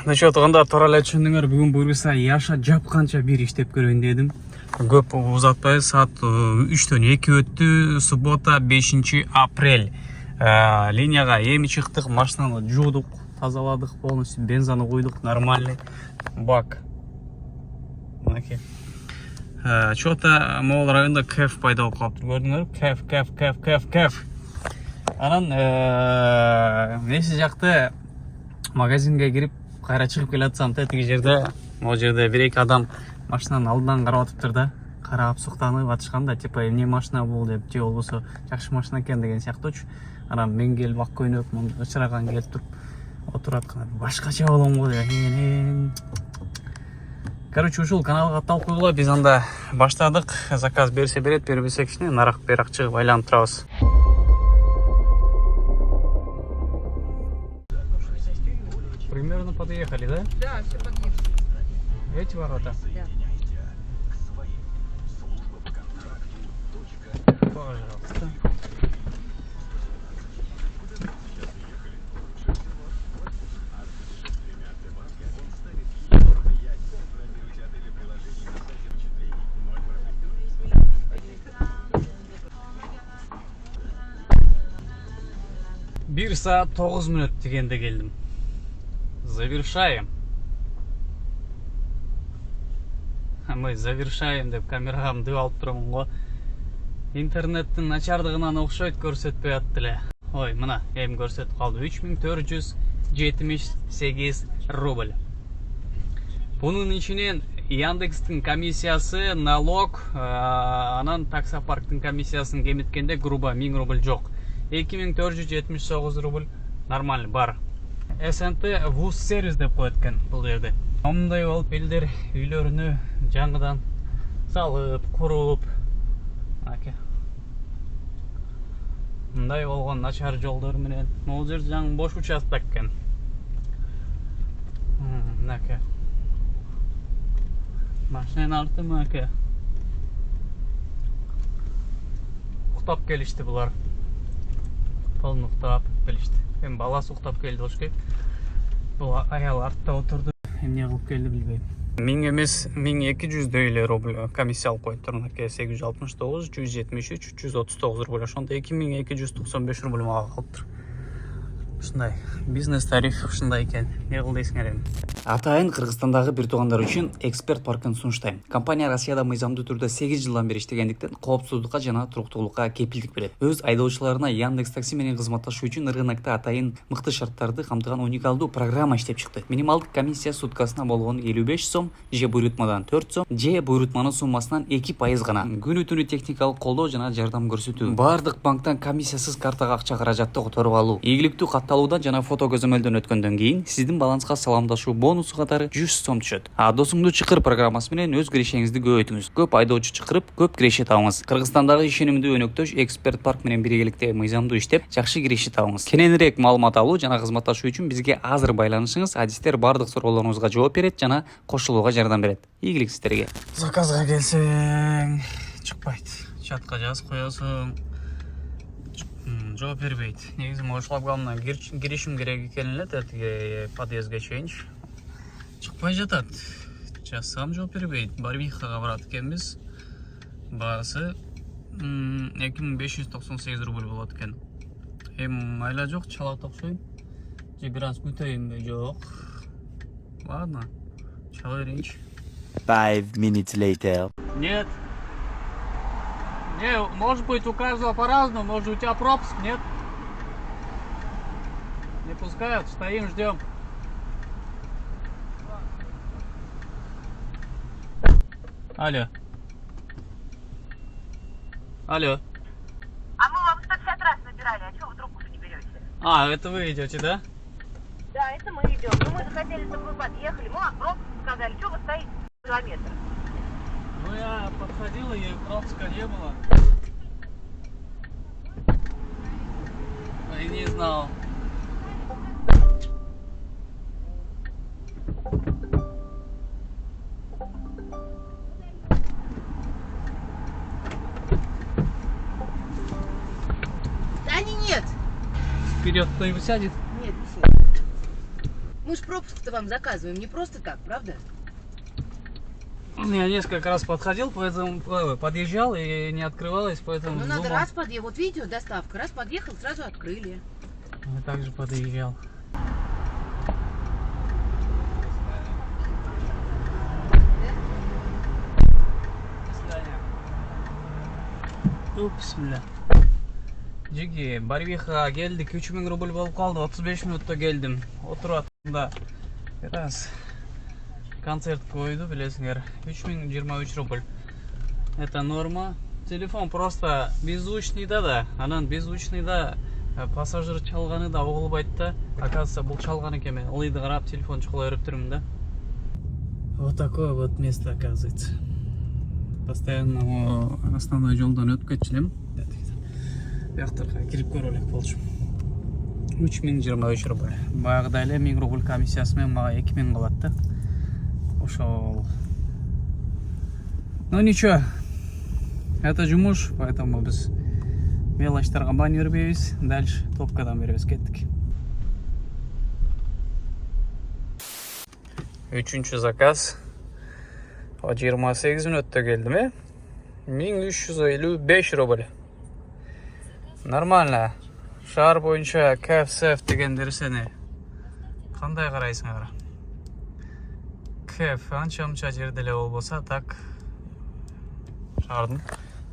Нече отығында туралы түшүндүңөр, бүгүн буюрса Яша жапканча бир иштеп көрөйүн дедим. Көп узатпай саат 3-төн 2 өттү. Суббота 5 апрель. Линияга эми чыктык, машинаны жуудук, тазаладык полностью, бензаны куйдук, нормальный бак. Мынакей. Чота могул районда кэф пайда болуп калыптыр, көрдүңөр? Кэф. Анан несі жақты магазинге кирип кайра чыгып келатсам, тиги жерде, могул жерде бир-эки адам машинанын алдынан карап атыптыр да, карап суктанып атышкан да, типа эмне машина бул деп, же болбосо жакшы машина экен деген сыяктуучу. Анан мен келип ак көйнөк, ычыраган келип туруп отуруп аткан, башкача болом го деген. Короче, ушул каналга атталып койгула, биз анда баштадык. Заказ берсе берет, бербесе кичине нарак берак чыгып айланып турабыз. Примерно подъехали, да? Да, все подъехали. Эти ворота? Да. Пожалуйста. Bir saat 9 minut degende geldim. Завершаем. Мы завершаем деп камерага мындып алып турамын го. Интернеттин начардыгынан окшойт, көрсөтпөй атты эле. Ой, мына эми көрсөтүп калды. 3478 рубль. Бунун ичинен Яндекстин комиссиясы, налог, анан таксопарктын комиссиясын кемиткенде грубо 1000 рубль жок. 2479 рубль нормально бар. СНТ вуз сервис деп коет экен бул жерде. Мындай болуп элдер үйлөрүнү жаңыдан салып, куруп, мындай болгон начар жолдор менен бул жерде жаңы бош участок экен. Мынакей. Машинанын арты мынакей. Уктап келишти булар. Полный уктап келишти. Эми баласы уктап келди болуш керек. Бул аял артта отурду. Эмне кылып келди билбейм. 1000 эмес, 1200 эле рубль комиссия алып коюптур. Мынакей 869, 173, 339 рубль. Ошондо 2295 рубль мага калыптыр. Ушундай бизнес тариф ушундай экен. Не кыл дейсиңер эми? Атайын Кыргызстандагы бир туугандар үчүн эксперт паркын сунуштайм. Компания Россияда мыйзамдуу түрдө 8 жылдан бери иштегендиктен коопсуздукка жана туруктуулукка кепилдик берет. Өз айдоочуларына Яндекс Такси менен кызматташуу үчүн рынокто атайын мыкты шарттарды камтыган уникалдуу программа иштеп чыкты. Минималдык комиссия суткасына болгону 55 сом, же буйрутмадан 4 сом, же буйрутманын суммасынан 2% гана. Күнү түнү техникалык колдоо жана жардам көрсөтүү. Бардык банктан комиссиясыз картага акча каражатты которуп алуу. Ийгиликтүү катталуудан жана фото көзөмөлдөн өткөндөн кийин сиздин баланска саламдашуу бонусу катары 100 сом түшөт. Досуңду чыкыр программасы менен өз кирешеңизди көбөйтүңүз. Көп айдоочу чыкырып, көп киреше табыңыз. Кыргызстандагы ишенимдүү өнөктөш эксперт парк менен биргеликте мыйзамдуу иштеп, жакшы киреше табыңыз. Кененирээк маалымат алуу жана кызматташуу үчүн бизге азыр байланышыңыз. Адистер бардык суроолоруңузга жооп берет жана кошулууга жардам берет. Ийгилик сиздерге. Заказга келсең, чыкпайт. Чатка жазып коесуң. Жооп бербейт. Негизи могу шлагбаумна киришим керек экен эле, тетиги подъездге чейинчи. Чыкпай жатат. Жазсам жооп бербейт. Барвихага барат экенбиз. Баасы 2598 рубль болот экен. Эми майла жок, чалат окшойм. Же бир аз күтөйүнбү? Жок. Ладно. Чала берейинчи. 5 minutes later. Нет. Не, может быть у каждого по-разному, может у тебя пропуск, нет? Не пускают, стоим, ждем. Алло. Алло. А мы вам 150 раз набирали, а чего вы трубку не берете? Это вы идете, да? Да, это мы идем. Ну мы же хотели, чтобы вы подъехали. Мы вам пропуск сказали, что вы стоите километр? Ну я подходил, и пропуска не было. И не знал. Да нет. Вперед кто-нибудь сядет? Нет, не сядет. Мы ж пропуск-то вам заказываем не просто так, правда? Я несколько раз подходил, поэтому подъезжал и не открывалось, поэтому Ну надо думал, раз подъехал. Вот видите, вот доставка. Раз подъехал, сразу открыли. я также подъезжал. Бисмилля. Жеги, Барвихаға келдік, 3000 рубль болып қалды, 35 минутта келдім. Отырып атында раз концерт қойды, білесіңер, 3023 рубль. Это норма. Телефон просто беззвучный да, анан беззвучный да, пассажир чалғаны да оғылып айтты. Оказывается, бұл чалған екен, мен ылыйды қарап телефон шұқылай өріп тұрмын да. Вот такое вот место, оказывается. Постоянно основной жолдан өтіп кетчилем. Бияқтарға кирип көрөлүк болчу. 3023 рубль. Баягыда эле 1000 рубль комиссиясы менен мага 2000 калат да. Ошол. Ну ничего. Это жумуш, поэтому біз мелочтарға бан бербейбиз. Дальше топкадан беребиз, кеттик. Үчүнчү заказ. 28 минутта келдим, 1355 рубль. Нормально. Шаар боюнча КФСФ деген нерсени кандай карайсыңар? КФ анча-мынча жерде эле болбосо, так шаардын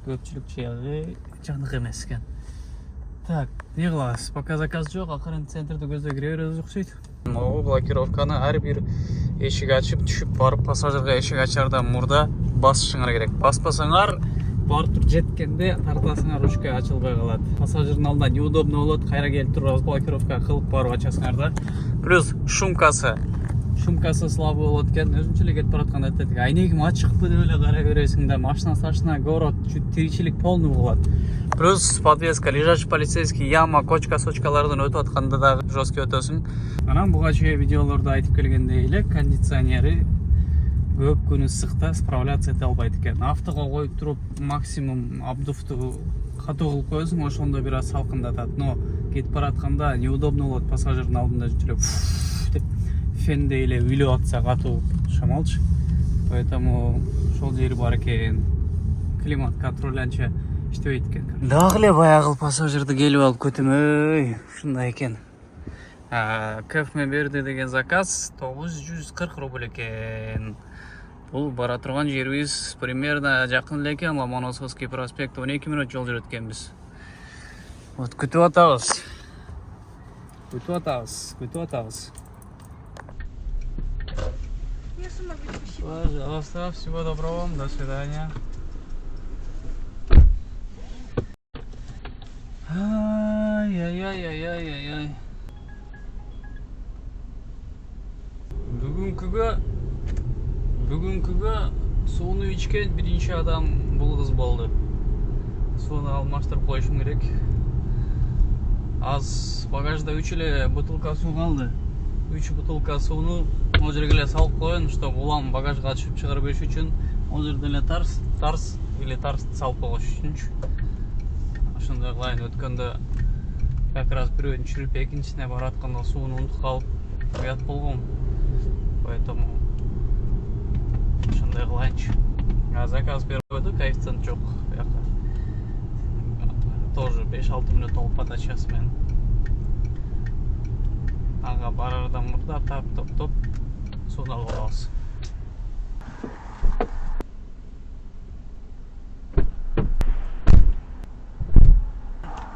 көпчүлүк жери жанык эмес экен. Так, не кылабыз? Пока заказ жок, акырын центрде көздөй кире беребиз окшойт. Могу блокировканы ар бир эшик ачып түшүп барып пассажирге эшик ачардан мурда басышыңар керек. Баспасаңар барып жеткенде тартасыңар, ручка ачылбай калат. Пассажирдин алдында неудобно болот, кайра келип туруп блокировка кылып барып ачасыңар да. Плюс шумкасы слабый болот экен. Өзүнчө эле кетип баратканда айтат, айнегим ачыкпы деп эле карай бересиң да, машина сашына город тиричилик полный болот. Плюс подвеска, лежачий полицейский, яма, кочка-сочкалардан өтүп атканда да жесткий өтөсүң. Анан буга чейин видеолордо айтып келгендей эле, кондиционери көп күн ысыкта справляться эте албайт экен. Автого коюп туруп максимум обдувду катуу кылып коесуң, ошондо бир аз салкындатат. Но кетип баратканда неудобно болот, пассажирдин алдында жүрүп деп фенде эле үйлөп атса катуу шамалчы. Поэтому ошол жери бар экен. Климат контроль анча иштебейт экен. Дагы эле баягы пассажирди келип алып көтөм, ушундай экен. КФ мен берди деген заказ 940 рубль экен. Бул бара турган жерибиз примерно жакын эле экен, Ломоносовский проспект, 12 минут жол жүрөт экенбиз. Вот күтүп атабыз. Пожалуйста, всего доброго, до свидания. Ай-яй-яй-яй-яй-яй. Бүгүнкүгө сууну ичкен биринчи адам бул кыз болду. Сууну алмаштырып коюшум керек. Аз багажда 3 эле бутылка суу калды. 3 бутылка сууну могу жерге эле салып коеюн, чтобы улам багажга түшүп чыгарып бериш үчүн. Могу жерден эле тарс салып койгош үчүнчү. Ошондой кылайын. Өткөндө как раз бирөөнү чүрүп экинчисине баратканда сууну унутуп калып уят болгом. Поэтому ошондой кылайынчы. Заказ берип койду, коэффициент жок. Тоже 5-6 минут алып атат час менен. Ага барардан мурда топ сууну алып алабыз.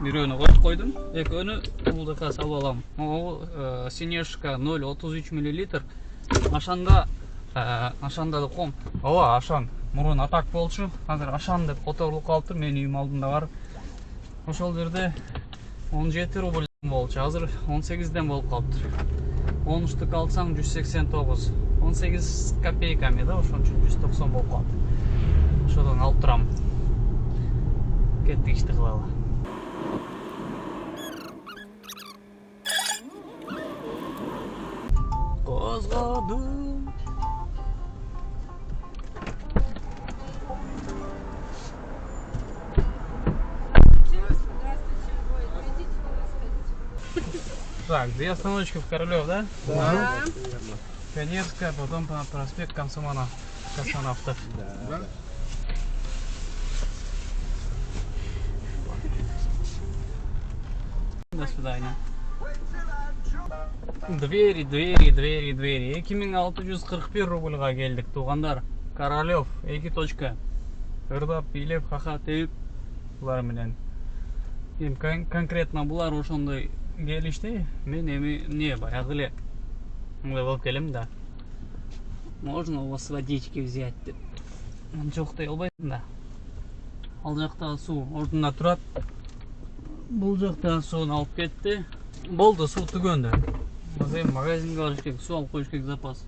Бирөөнү коюп койдум, экөөнү улдукка салып алам. Могу Синешка 0,33 мл. Ашанда да ком. Ооба, ашан. Мурун атак болчу. Азыр ашан деп которулуп калыптыр. Менин үйүм алдында бар. Ошол жерде 17 рубль болчу. Азыр 18ден болуп калыптыр. 13-түк алсаң 189. 18 копейками да, ошон үчүн 190 болуп калат. Ошодон алып турам. Кеттик ишти кылалы. Козгодум. Так, 2 остановочки в Королёв, да? Да. Пионерская, потом по проспект Комсомона, космонавтов. Да. До свидания. Двери. 2641 рубльға келдік, туғандар. Королёв, 2 точка. Ырдап, билеп, хаха теуіп, бұлар менен. Конкретно бұлар ошондой келишти. Мен эми не баягы эле мындай болуп келем да. Можно у вас водички взять деп. Жоқ дей албайсың да. Ал жактагы суу ордунда турат. Бул жактагы сууну алып кетти. Болду, суу түгөндү. Эми магазинге барыш керек, суу алып коюш керек запас.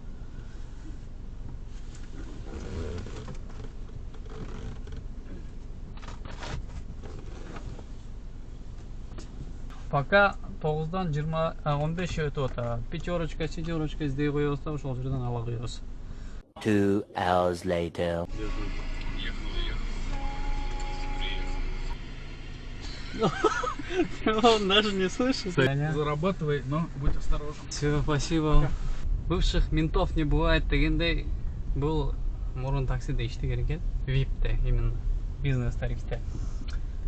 Пока 9-дан 15 өтүп атат. Пятерочка, седерочка издей коебуз, ошол жерден ала коебуз. 2 hours later. Он даже не слышит. Зарабатывай, но будь осторожен. Все, спасибо. Бывших ментов не бывает дегендей. Был мурун таксиде иштеген экен. Випте, именно бизнес тарифте.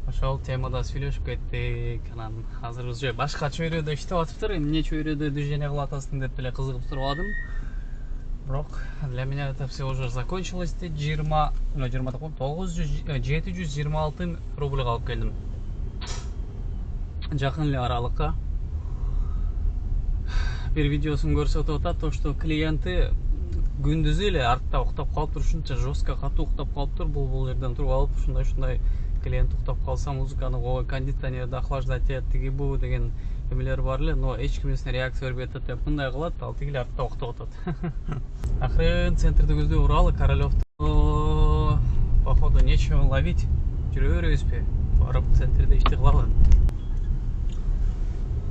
Ошол темада сүйлөшүп кеттик. Анан азыр уже башка чөйрөдө иштеп атыптыр. Эмне чөйрөдө движение кылып атасың деп эле кызыгып турбадым. Бирок для меня это все уже закончилось. 726 рубльга алып келдим. Жакын эле аралыкка. Бир видеосун көрсөтүп атат, то что клиенты күндүзү эле артта уктап калыптыр, ушунча жестко катуу уктап калыптыр. Бул жерден туруп алып, ушундай клиент уктап калса музыканы кой, кондиционерди охлаждать эт, тиги бу деген эмелер бар эле, но эч ким эсине реакция бербей атат деп мындай кылат, ал тиги артта уктап атат. Акырын центрди көздөй уралы, Королёвду. Походу нечего ловить. Жүрө беребизби? Барып центрде ишти кылалы.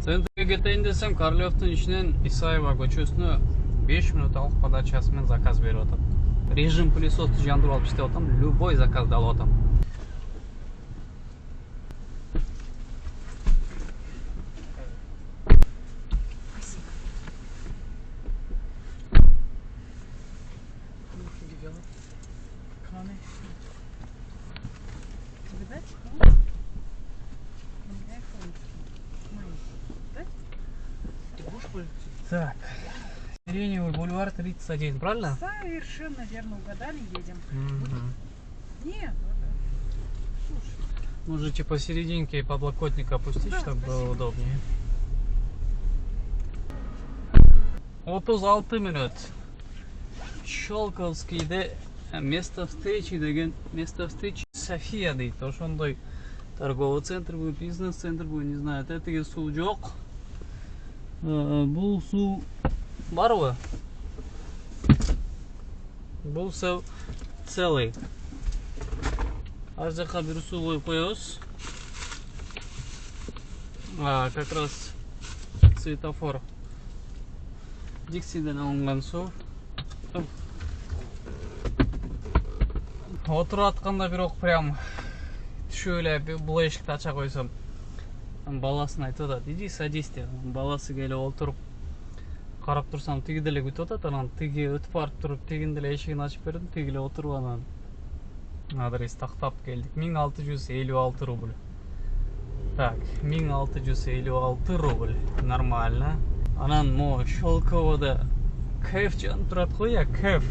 Центрге кетейин десем, Королёвдун ичинен Исаева көчөсүнө 5 минуталык подачасы менен заказ берип атам. Режим пылесосту жандырып алып иштеп атам, любой заказды алып атам. Так, Сиреневый бульвар 31, правильно? Совершенно верно угадали, едем. Нет, Можете посерединке подлокотника опустить, Да, чтобы было спасибо. удобнее. 36 минут. Щелковскийде место встречи деген, место встречи София дейт. Ошондой торговый центр бу, бизнес-центр бу, не знаю, тетиги суу жок. Бул суу барбы? Бул суу целый. Ар жака бир суу коюп коебуз. Как раз светофор. Диксиден алынган суу. Отуруп атканда бирок прям түшүп эле бул эшикти ача койсом, баласын айтып атат, иди садись деп. Баласы келип отуруп карап турсам, тиги деле күтүп атат. Анан тиги өтүп барып туруп, тигин деле эшигин ачып бердим, тиги эле отуруп анан адрес тактап келдик. 1656 рубль. Так, 1656 рубль. Нормально. Анан мо Щелковода кайф жанып турат го, я кайф.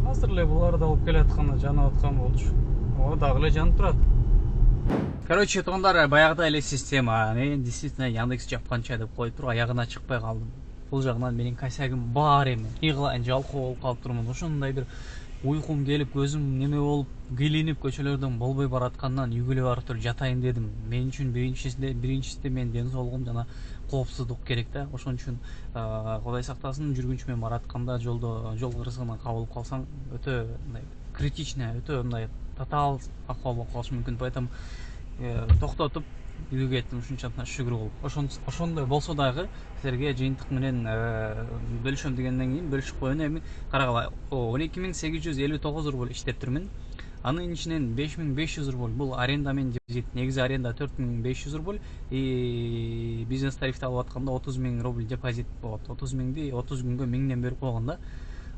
Азыр эле буларды алып келатканда жанып аткан болчу. О, дагы эле жанып турат. Короче, туугандар, баягыдай эле система. Мен действительно Яндекс жапканча деп коюп туруп аягына чыкпай калдым. Бул жагынан менин косягым бар эми. Кыйгылайын, жалкоо болуп калып турмун. Ошондой бир уйкум келип, көзүм неме болуп, кийлинип көчөлөрдөн болбой бараткандан үйгүлө барып туруп жатайын дедим. Мен үчүн биринчиси менин ден соолугум жана коопсуздук керек да. Ошон үчүн Кудай сактасын, жүргүнчү менен баратканда жол кырсыгынан кабылып калсаң, өтө мындай критичный, өтө мындай татаал акыбал болуп калышы мүмкүн. Поэтому токтотуп үйгө кеттим, ушунчалык шүгүр кылып. Ошондой болсо дагы силерге жыйынтык менен бөлүшөм дегенден кийин бөлүшүп коеюн. Эми карагыла, 12859 рубль иштептирмин. Анын ичинен 5500 рубль бул аренда менен депозит. Негизи аренда 4500 рубль, и бизнес тарифти алып атканда 30 000 рубль депозит болот. 30 000ди 30 күнгө 1000ден берип койгондо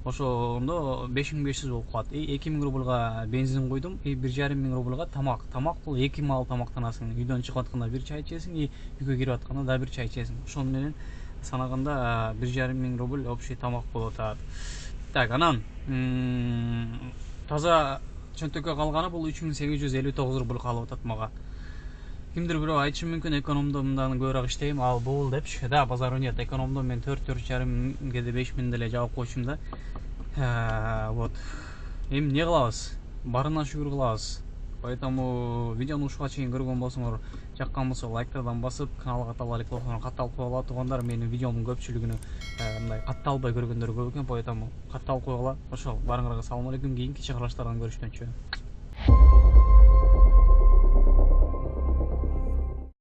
ошондо 5500 болуп калат. 2000 рубльга бензин койдум, 1,5 рубльга тамак. Тамак бул 2 маал тамактанасың. Үйдөн чыгып атканда бир чай ичесиң, үйгө кирип атканда да бир чай ичесиң. Ошону менен санаганда 1,5 рубль общий тамак болуп атат. Так, анан таза чөнтөккө калганы бул 3859 рубль калып атат мага. Кимдир бирөө айтышы мүмкүн экономдомдан көбүрөөк иштейм, ал бул депчи. Да, базары нет. Экономдом мен 4-4,5 кеде 5000 деле жабып койчумун да. Вот. Эми не кылабыз? Барына шүгүр кылабыз. Поэтому видеону ушуга чейин көргөн болсоңор, жаккан болсо лайктардан басып, каналга катталып койгоңор, катталып койгула. Тугандар менин видеомдун көпчүлүгүнө мындай катталбай көргөндөр көп экен, поэтому катталып койгула. Ошо, барыңарга салам алейкум, кийинки чыгарылыштардан көрүшкөнчө.